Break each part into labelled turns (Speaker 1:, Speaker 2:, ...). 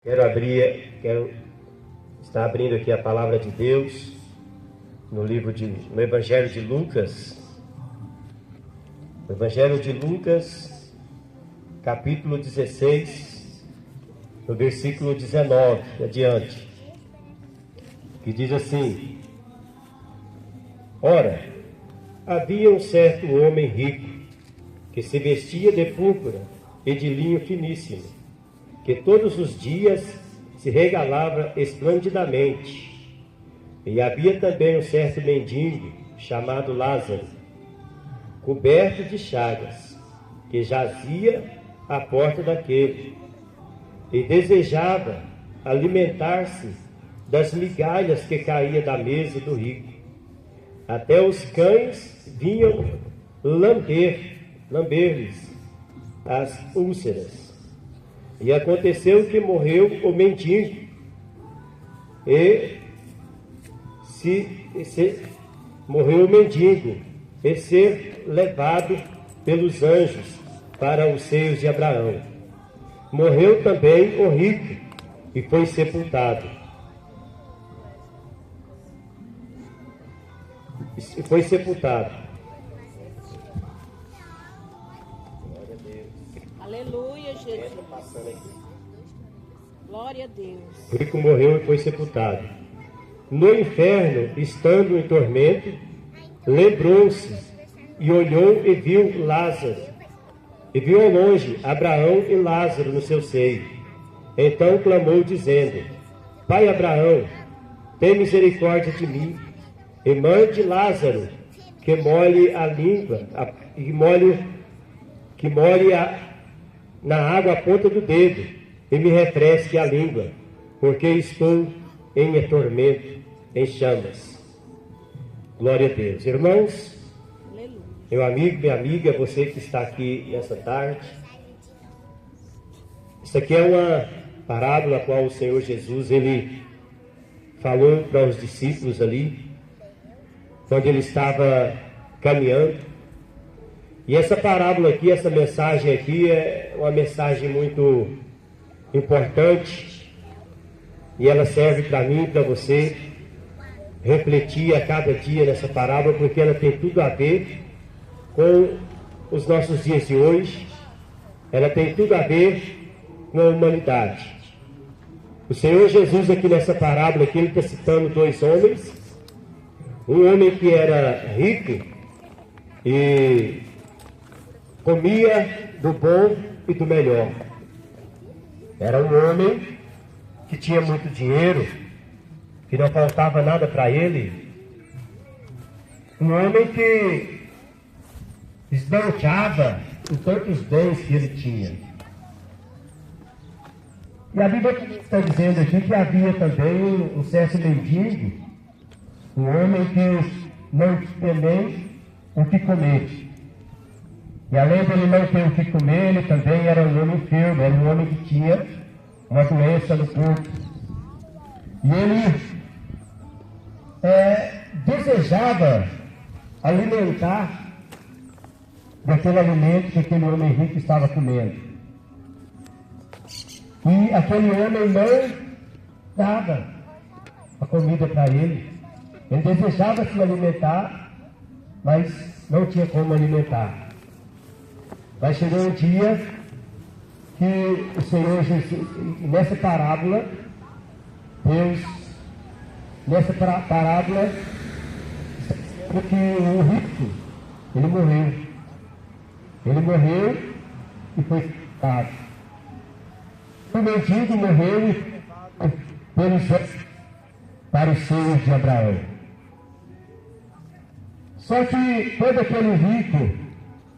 Speaker 1: Quero estar abrindo aqui a palavra de Deus no Evangelho de Lucas. O Evangelho de Lucas, capítulo 16, no versículo 19 adiante, que diz assim: Ora, havia um certo homem rico, que se vestia de púrpura e de linho finíssimo, que todos os dias se regalava esplendidamente. E havia também um certo mendigo, chamado Lázaro, coberto de chagas, que jazia à porta daquele, e desejava alimentar-se das migalhas que caía da mesa do rico. Até os cães vinham lamber-lhes as úlceras. E aconteceu que morreu o mendigo, morreu o mendigo, e ser levado pelos anjos para os seios de Abraão. Morreu também o rico, e foi sepultado.
Speaker 2: Aleluia, Jesus. Glória a Deus.
Speaker 1: O rico morreu e foi sepultado. No inferno, estando em tormento, lembrou-se e olhou e viu Lázaro. E viu ao longe Abraão e Lázaro no seu seio. Então clamou, dizendo: Pai Abraão, tem misericórdia de mim, e mande Lázaro que molhe a língua, na água a ponta do dedo, e me refresque a língua, porque estou em tormento, em chamas. Glória a Deus. Irmãos,
Speaker 2: Aleluia.
Speaker 1: meu amigo, minha amiga, você que está aqui nessa tarde, isso aqui é uma parábola a qual o Senhor Jesus, ele falou para os discípulos ali, quando ele estava caminhando. E essa parábola aqui, essa mensagem aqui é uma mensagem muito importante, e ela serve para mim e para você refletir a cada dia nessa parábola, porque ela tem tudo a ver com os nossos dias de hoje, ela tem tudo a ver com a humanidade. O Senhor Jesus aqui nessa parábola aqui, ele está citando dois homens, um homem que era rico e comia do bom e do melhor. Era um homem que tinha muito dinheiro, que não faltava nada para ele. Um homem que esbanjava em tantos bens que ele tinha. E a Bíblia está dizendo aqui que havia também um certo mendigo, um homem que não tinha nem o que comer. E além de ele não ter o que comer, ele também era um homem enfermo, era um homem que tinha uma doença no corpo. E ele desejava alimentar daquele alimento que aquele homem rico estava comendo. E aquele homem não dava a comida para ele. Ele desejava se alimentar, mas não tinha como alimentar. Mas chegou um dia que o Senhor Jesus, nessa parábola, Deus, nessa parábola, porque o rico, ele morreu. Ele morreu e foi sepultado. O mendigo morreu para os seios de Abraão. Só que todo aquele rico,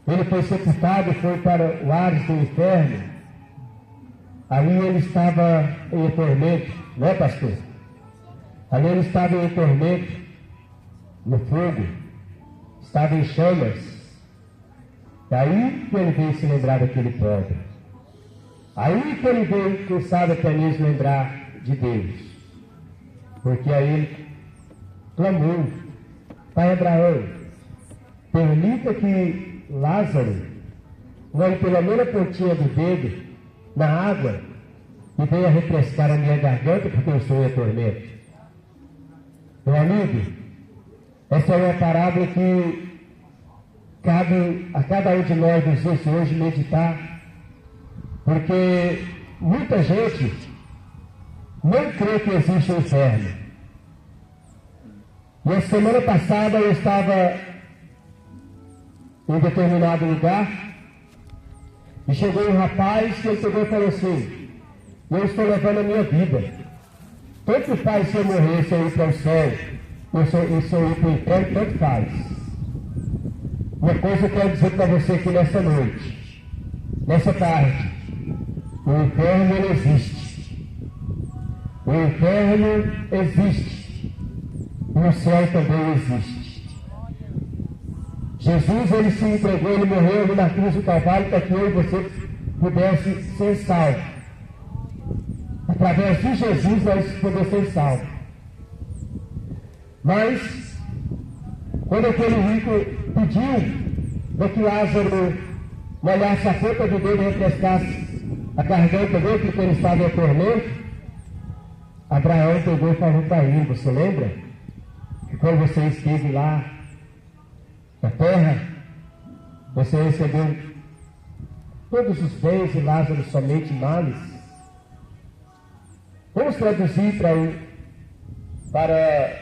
Speaker 1: ele foi sepultado e foi para o Hades do inferno. Ali ele estava em tormento, não é, pastor? Ali ele estava em tormento, no fogo, estava em chamas. Daí que ele veio se lembrar daquele pobre. Aí que ele veio, quem sabe, até mesmo lembrar de Deus. Porque aí ele clamou: Pai Abraão, permita que Lázaro, pela menos pontinha do dedo, na água, e venha refrescar a minha garganta, porque eu sou em tormento. Meu amigo, essa é uma parábola que cabe a cada um de nós nos dias de hoje meditar, porque muita gente não crê que existe um inferno. E a semana passada eu estava em determinado lugar e chegou um rapaz que ele pegou e falou assim: eu estou levando a minha vida. Tanto faz se eu morrer, se eu ir para o céu, ou se eu ir para o inferno, tanto faz. Uma coisa eu quero dizer para você aqui nessa noite, nessa tarde: o inferno não existe. O inferno existe. E o céu também existe. Jesus, ele se entregou, ele morreu na cruz do Calvário para que eu e você pudesse ser salvos. Através de Jesus nós podemos ser salvos. Mas, quando aquele rico pediu para que Lázaro molhasse a ponta do dedo e refrescasse a garganta dele, porque ele estava em tormento, Abraão pegou e falou para ele: você lembra que quando você esteve lá na terra, você recebeu todos os bens e Lázaro somente males? Vamos traduzir para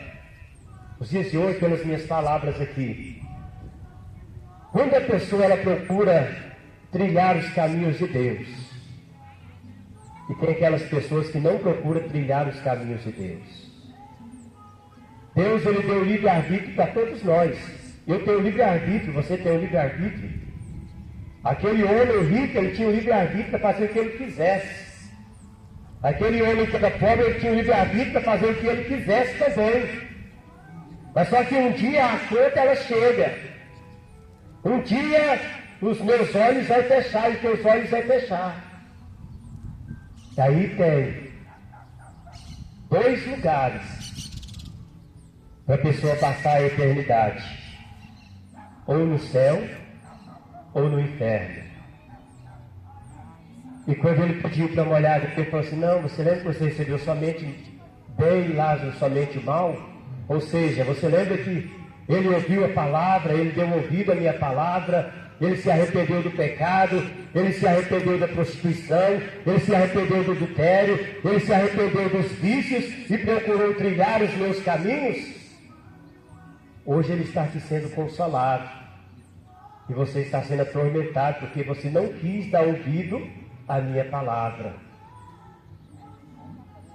Speaker 1: os dias de hoje pelas minhas palavras aqui. Quando a pessoa ela procura trilhar os caminhos de Deus, e tem aquelas pessoas que não procuram trilhar os caminhos de Deus. Deus, ele deu livre-arbítrio para todos nós. Eu tenho livre-arbítrio, você tem o livre-arbítrio. Aquele homem rico, ele tinha o livre-arbítrio para fazer o que ele quisesse. Aquele homem que era pobre, ele tinha o livre-arbítrio para fazer o que ele quisesse também. Mas só que um dia a conta ela chega. Um dia os meus olhos vão fechar e os teus olhos vão fechar. Daí tem dois lugares para a pessoa passar a eternidade: ou no céu ou no inferno. E quando ele pediu para molhar, ele falou assim: não, você lembra que você recebeu somente bem, Lázaro somente o mal? Ou seja, você lembra que ele ouviu a palavra, ele deu ouvido à minha palavra, ele se arrependeu do pecado, ele se arrependeu da prostituição, ele se arrependeu do adultério, ele se arrependeu dos vícios e procurou trilhar os meus caminhos? Hoje ele está aqui sendo consolado e você está sendo atormentado porque você não quis dar ouvido à minha palavra.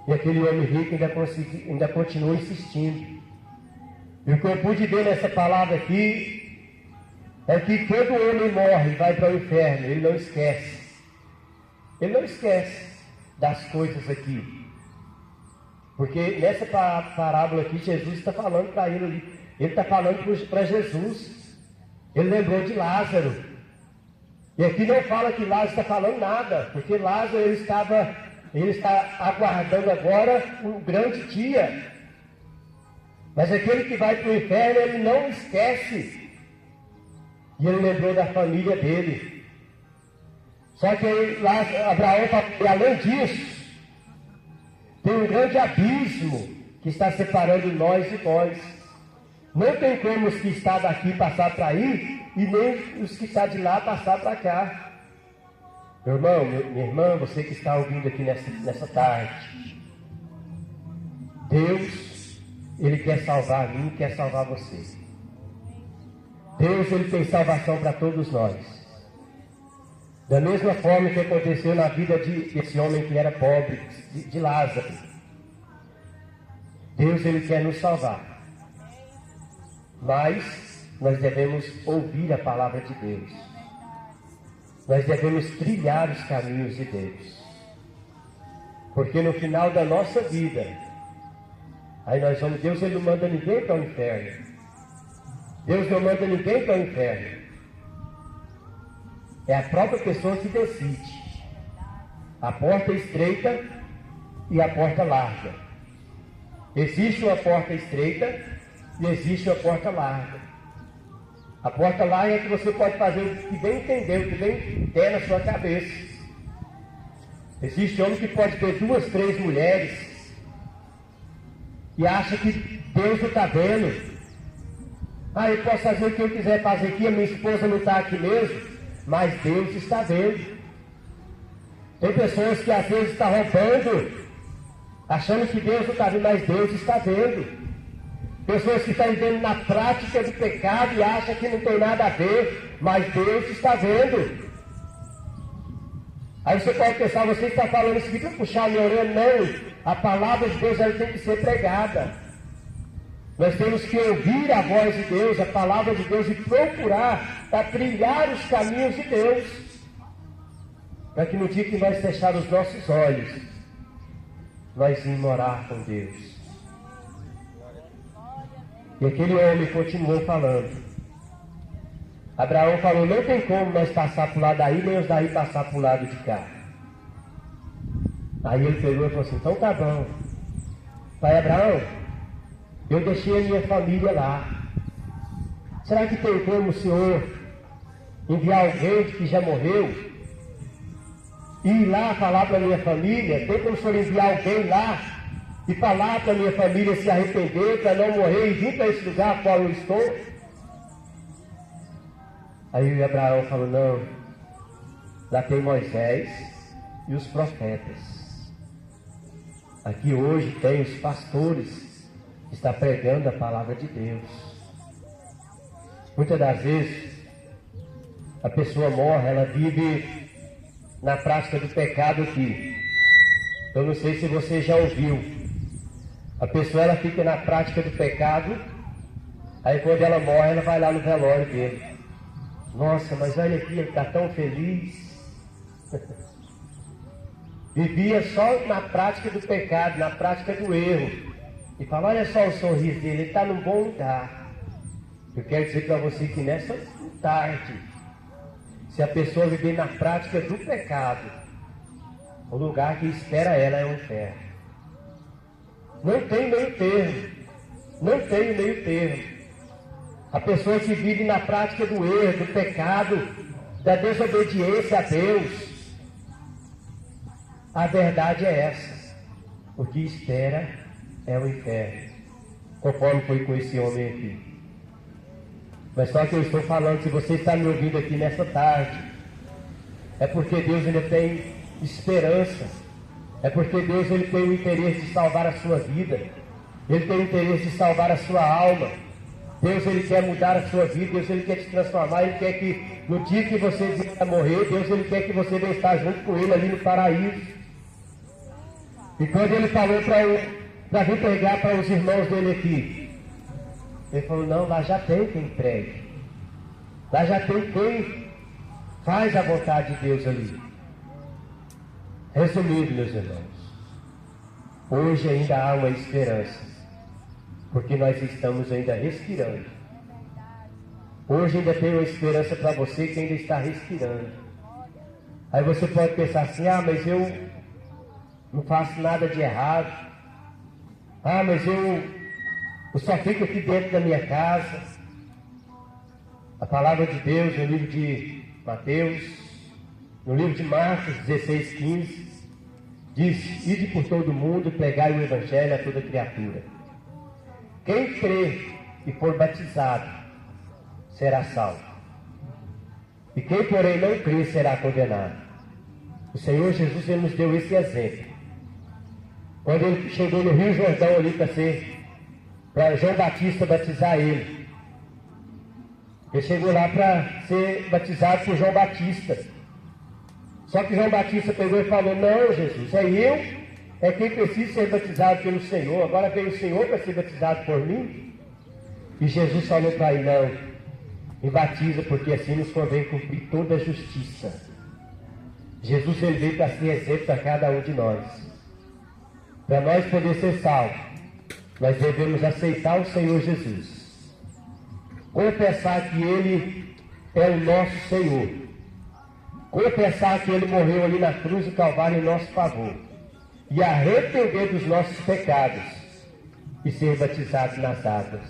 Speaker 1: E aquele homem rico ainda continua insistindo. E o que eu pude ver nessa palavra aqui é que quando o homem morre e vai para o inferno, ele não esquece. Ele não esquece das coisas aqui. Porque nessa parábola aqui, Jesus está falando para ele ali. Ele está falando para Jesus. Ele lembrou de Lázaro. E aqui não fala que Lázaro está falando nada, porque Lázaro ele está aguardando agora um grande dia. Mas aquele que vai para o inferno, ele não esquece. E ele lembrou da família dele. Só que Abraão falou: e além disso, tem um grande abismo que está separando nós de vós. Não tem como os que estão daqui passar para aí, e nem os que estão de lá passar para cá. Meu irmão, minha irmã, você que está ouvindo aqui nessa tarde, Deus, ele quer salvar a mim, quer salvar você. Deus, ele tem salvação para todos nós. Da mesma forma que aconteceu na vida desse homem que era pobre, de Lázaro. Deus, ele quer nos salvar. Mas nós devemos ouvir a palavra de Deus. Nós devemos trilhar os caminhos de Deus. Porque no final da nossa vida, aí nós vamos, Deus, ele não manda ninguém para o inferno. Deus não manda ninguém para o inferno. É a própria pessoa que decide. A porta estreita e a porta larga. Existe uma porta estreita e existe uma porta larga. A porta larga é que você pode fazer o que bem entender, o que bem der na sua cabeça. Existe homem que pode ter 2, 3 mulheres e acha que Deus não está vendo. Ah, eu posso fazer o que eu quiser fazer aqui, a minha esposa não está aqui mesmo, mas Deus está vendo. Tem pessoas que às vezes estão roubando, achando que Deus não está vendo, mas Deus está vendo. Pessoas que estão vivendo na prática do pecado e acham que não tem nada a ver, mas Deus está vendo. Aí você pode pensar, você está falando isso aqui para puxar a minha orelha? Não, a palavra de Deus ela tem que ser pregada. Nós temos que ouvir a voz de Deus, a palavra de Deus e procurar para trilhar os caminhos de Deus. Para que no dia que nós fecharmos os nossos olhos, nós vamos morar com Deus. E aquele homem continuou falando. Abraão falou, não tem como nós passar para o lado daí, nem os daí passar para o lado de cá. Aí ele pegou e falou assim, então tá bom. Pai Abraão, eu deixei a minha família lá. Será que tem como o Senhor enviar alguém que já morreu e ir lá falar para a minha família? Tem como o Senhor enviar alguém lá e falar para a minha família se arrepender, para não morrer e vir para esse lugar qual eu estou? Aí Abraão falou, não, lá tem Moisés e os profetas. Aqui hoje tem os pastores que estão pregando a palavra de Deus. Muitas das vezes a pessoa morre, ela vive na prática do pecado aqui. Eu não sei se você já ouviu. A pessoa ela fica na prática do pecado, aí quando ela morre, ela vai lá no velório dele. Nossa, mas olha aqui, ele está tão feliz. Vivia só na prática do pecado, na prática do erro. E fala, olha só o sorriso dele, ele está num bom lugar. Eu quero dizer para você que nessa tarde, se a pessoa viver na prática do pecado, o lugar que espera ela é o inferno. Não tem meio termo. Não tem meio termo. A pessoa que vive na prática do erro, do pecado, da desobediência a Deus, a verdade é essa. O que espera é o inferno, conforme foi com esse homem aqui. Mas só que eu estou falando, se você está me ouvindo aqui nessa tarde, é porque Deus ainda tem esperança. É porque Deus ele tem o interesse de salvar a sua vida. Ele tem o interesse de salvar a sua alma. Deus ele quer mudar a sua vida. Deus ele quer te transformar. Ele quer que no dia que você vier morrer, Deus ele quer que você venha estar junto com ele ali no paraíso. E quando ele falou para vir pregar para os irmãos dele aqui, ele falou, não, lá já tem quem pregue. Lá já tem quem faz a vontade de Deus ali. Resumindo, meus irmãos, hoje ainda há uma esperança, porque nós estamos ainda respirando. Hoje ainda tem uma esperança para você que ainda está respirando. Aí você pode pensar assim, ah, mas eu não faço nada de errado. Ah, mas eu só fico aqui dentro da minha casa. A palavra de Deus no livro de Mateus, no livro de Marcos 16:15, diz, ide por todo mundo, pregai o evangelho a toda criatura. Quem crê e for batizado será salvo. E quem, porém, não crê será condenado. O Senhor Jesus ele nos deu esse exemplo. Quando ele chegou no Rio Jordão ali para João Batista batizar ele. Ele chegou lá para ser batizado por João Batista. Só que João Batista pegou e falou, não, Jesus, é quem precisa ser batizado pelo Senhor. Agora veio o Senhor para ser batizado por mim. E Jesus falou para ele, não, me batiza, porque assim nos convém cumprir toda a justiça. Jesus ele veio para ser exemplo para cada um de nós. Para nós poder ser salvos, nós devemos aceitar o Senhor Jesus. Confessar que Ele é o nosso Senhor. Confessar que Ele morreu ali na cruz do Calvário em nosso favor. E arrepender dos nossos pecados. E ser batizados nas águas.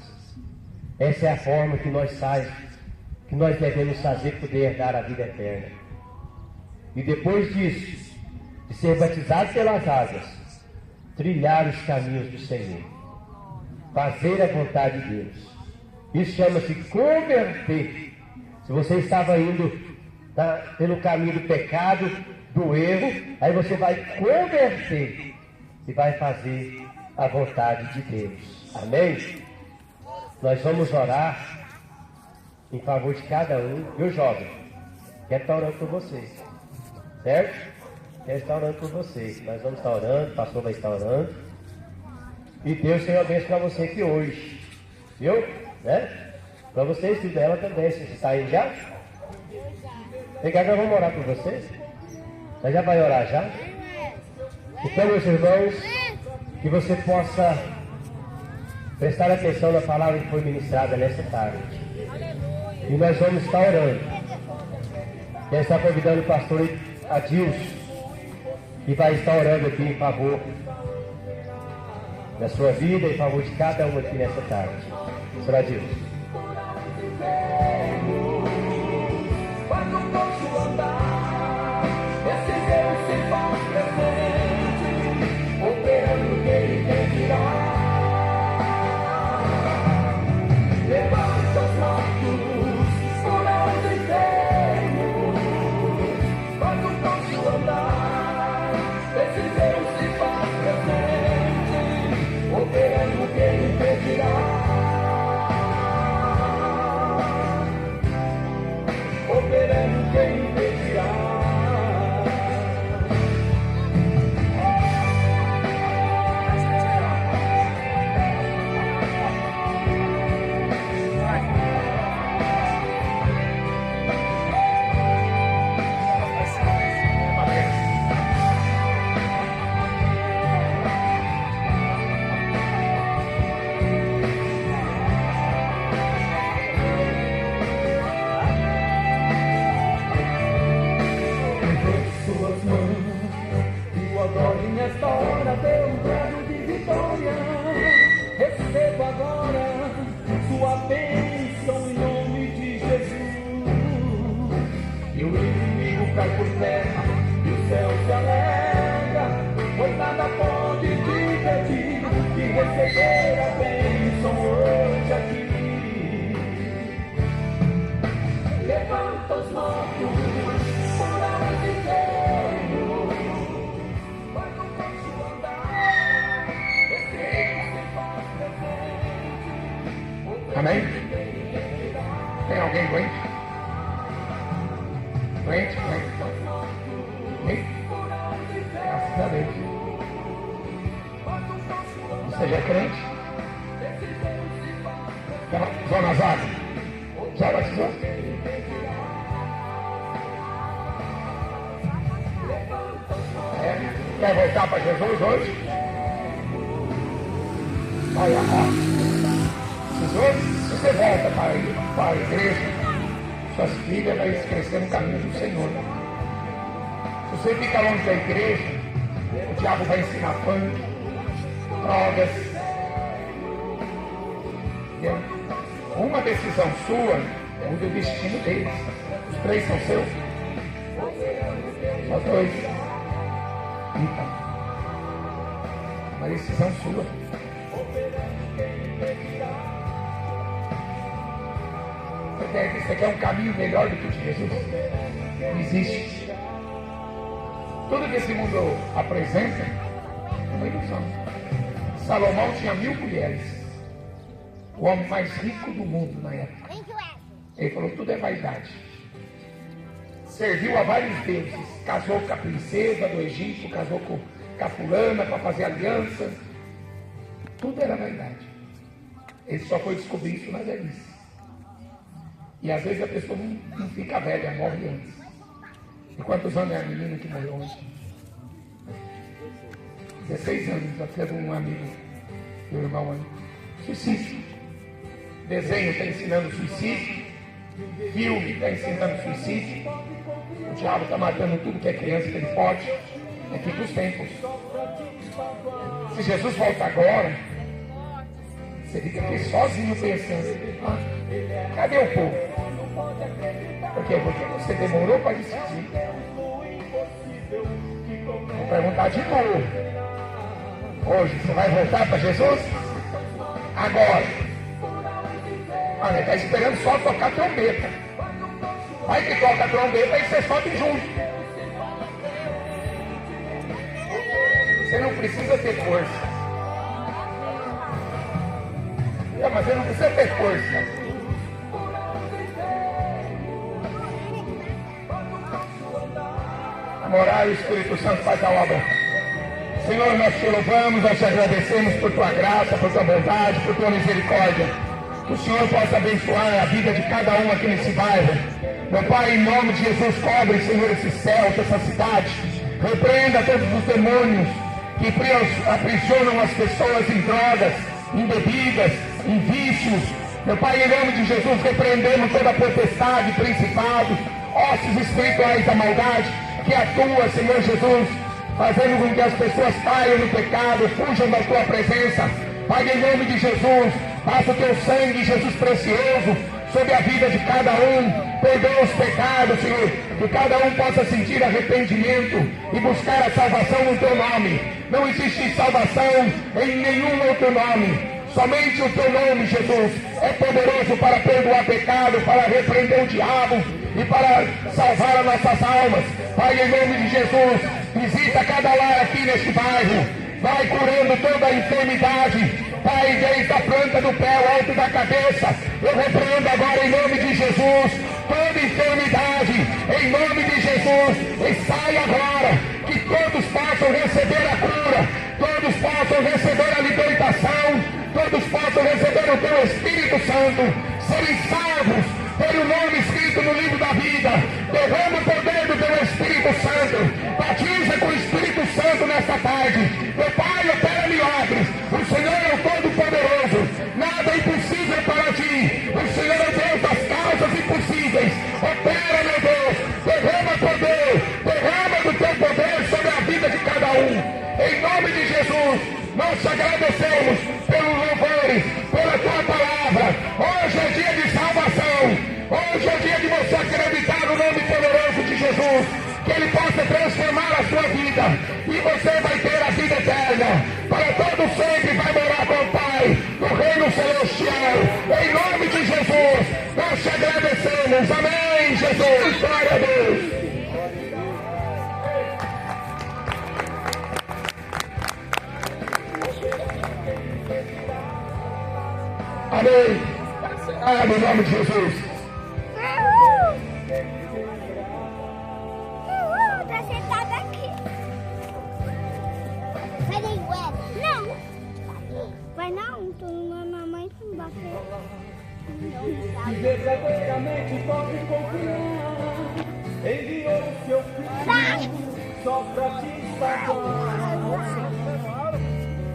Speaker 1: Essa é a forma que nós devemos fazer para poder herdar a vida eterna. E depois disso, de ser batizado pelas águas, trilhar os caminhos do Senhor, fazer a vontade de Deus. Isso chama-se converter. Se você estava indo pelo caminho do pecado, do erro, aí você vai converter e vai fazer a vontade de Deus. Amém? Nós vamos orar em favor de cada um. Viu, jovem? Quero estar orando por vocês, certo? Quero estar orando por vocês. Nós vamos estar orando, o pastor vai estar orando. E Deus tem uma bênção para você aqui hoje. Viu? Né? Para vocês, filho dela também. Você está aí já? Vem cá que nós vamos orar por vocês. Nós já vai orar já? Então, meus irmãos, que você possa prestar atenção na palavra que foi ministrada nessa tarde. E nós vamos estar orando. Quero estar convidando o pastor Adilson, que vai estar orando aqui em favor da sua vida, em favor de cada um aqui nessa tarde. Senhor Adilson.
Speaker 3: Amém? Tem alguém doente? Doente? Amém? Graças a Deus. Você já é crente? Zona Zaga? Já batizou? Quer voltar para Jesus hoje? Olha, se você volta para a igreja, suas filhas vão crescer no caminho do Senhor. Se você fica longe da igreja, o diabo vai ensinar funk, drogas. Entendeu? Uma decisão sua muda o destino deles. Os três são seus. Só dois. Então, uma decisão sua. Você quer um caminho melhor do que o de Jesus? Não existe. Tudo que esse mundo apresenta é uma ilusão. Salomão tinha 1000 mulheres. O homem mais rico do mundo na época. Ele falou, tudo é vaidade. Serviu a vários deuses. Casou com a princesa do Egito, casou com a fulana para fazer aliança. Tudo era vaidade. Ele só foi descobrir isso na velhice. E às vezes a pessoa não fica velha, morre antes. E quantos anos é a menina que morreu hoje? 16 anos, a filha de um amigo, meu irmão aí. Suicídio. Desenho está ensinando suicídio. Filme está ensinando suicídio. O diabo está matando tudo que é criança que ele pode. É que os tempos. Se Jesus volta agora, você fica aqui sozinho pensando, cadê o povo? Por quê? Porque você demorou para decidir. Vou perguntar de novo. Hoje, você vai voltar para Jesus? Agora. Olha, ele está esperando só tocar a trombeta. Vai que toca a trombeta e você sobe junto. Você não precisa ter força. Mas você não precisa ter força. Morar, o Espírito Santo faz a obra. Senhor, nós te louvamos, nós te agradecemos por tua graça, por tua bondade, por tua misericórdia. Que o Senhor possa abençoar a vida de cada um aqui nesse bairro. Meu Pai, em nome de Jesus, cobre, Senhor, esse céu, essa cidade. Repreenda todos os demônios que aprisionam as pessoas em drogas, em bebidas, em vícios. Meu Pai, em nome de Jesus, repreendemos toda potestade, principado, hostes espirituais da maldade, que atua, Senhor Jesus, fazendo com que as pessoas caiam no pecado, fujam da tua presença. Pai, em nome de Jesus, passa o teu sangue, Jesus precioso, sobre a vida de cada um. Perdoa os pecados, Senhor, que cada um possa sentir arrependimento e buscar a salvação no teu nome. Não existe salvação em nenhum outro nome. Somente o teu nome, Jesus, é poderoso para perdoar pecado, para repreender o diabo e para salvar as nossas almas. Pai, em nome de Jesus, visita cada lar aqui neste bairro. Vai curando toda a enfermidade. Pai, desde a planta do pé ao alto da cabeça, eu repreendo agora em nome de Jesus toda enfermidade, em nome de Jesus, e sai agora, que todos possam receber a cura, todos possam receber a libertação, todos possam receber o teu Espírito Santo, serem salvos pelo nome escrito no livro da vida. Derrama o poder do teu Espírito Santo, batiza com o Espírito Santo nesta tarde. Meu Pai, opera milagres. O Senhor é o Todo-Poderoso, nada é impossível para ti. O Senhor é Deus das causas impossíveis. Opera, meu Deus, derrama poder, derrama do teu poder sobre a vida de cada um. Em nome de Jesus, nós te agradecemos pelos louvores, pela tua palavra. Hoje é dia de salvação. Hoje é dia de você acreditar no nome poderoso de Jesus, que Ele possa transformar a sua vida e você vai ter a vida eterna. Para todo sempre vai morar com o Pai no reino celestial. Em nome de Jesus, nós te agradecemos. Amém, Jesus. Glória a Deus. Amém. Em nome de Jesus.
Speaker 4: Tá sentada aqui. Peraí, ué. Não. Vai não, tô na mamãe com bater.
Speaker 5: Verdadeiramente pode confiar. Enviou o seu filho só pra te salvar.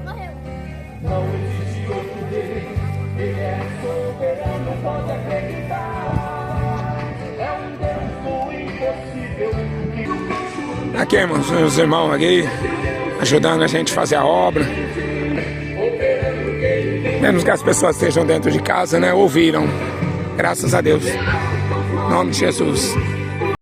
Speaker 4: Morreu.
Speaker 5: Não existe outro Deus. Ele é soberano, pode acreditar. É um Deus do impossível.
Speaker 3: Aqui, irmãos, os irmãos aqui, ajudando a gente a fazer a obra. Menos que as pessoas estejam dentro de casa, né? Ouviram. Graças a Deus. Em nome de Jesus.